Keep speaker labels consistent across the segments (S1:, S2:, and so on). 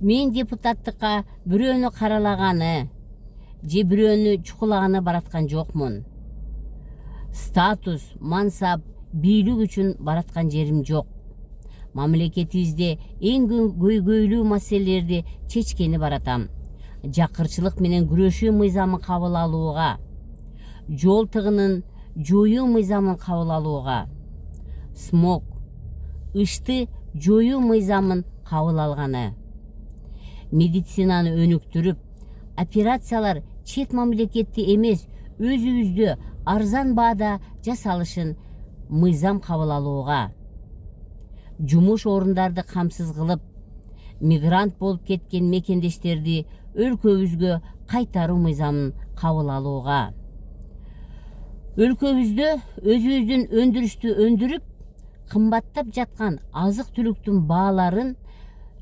S1: Мен депутаттыкка бирөөнү каралаганы же бирөөнү чукулаганы бараткан жокмун. Статус, мансап, бийлик үчүн бараткан жерим жок. Мамлекетибизде эң көйгөйлүү маселелерди чечкени баратам. Жакырчылык менен күрөшүү мыйзамын кабыл алууга, жол тыгынын жоюу мыйзамын кабыл алууга, смог, ышты жоюу мыйзамын кабыл алганы, медицинаны өнүктүрүп, операциялар чет мамлекетти эмес, өзүбүздө арзан баада жасалышын мыйзам кабыл алууга, жумуш орундарды камсыз кылып, мигрант болуп кеткен мекендештерди өлкөбүзгө кайтаруу мыйзамын кабыл алууга, өлкөбүздө өзүбүздүн өндүрүштү өндүрүп, кымбаттап жаткан азык түлүктүн бааларын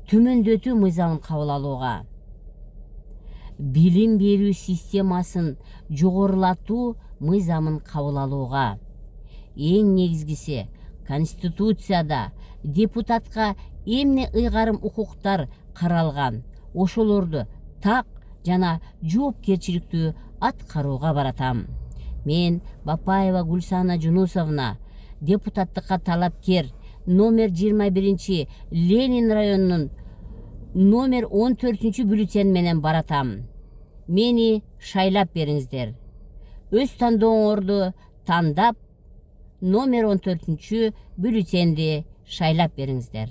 S1: төмөндөтүү мыйзамын кабыл алууга, билим берүү системасын жогорулатуу мыйзамын кабыл алууга, эң негизгиси Конституцияда депутатка эмне ыйгарым укуктар каралган, ошолорду так жана жоопкерчиликтүү аткарууга баратам. Мен Бапаева Гульсана Жунусовна, депутаттыкка талапкер, номер 21 Ленин районунун номер 14 бюллетень менен баратам. Мени шайлап бериңиздер. Өз тандооңорду тандап, номер 14 бюллетенди шайлап бериңиздер.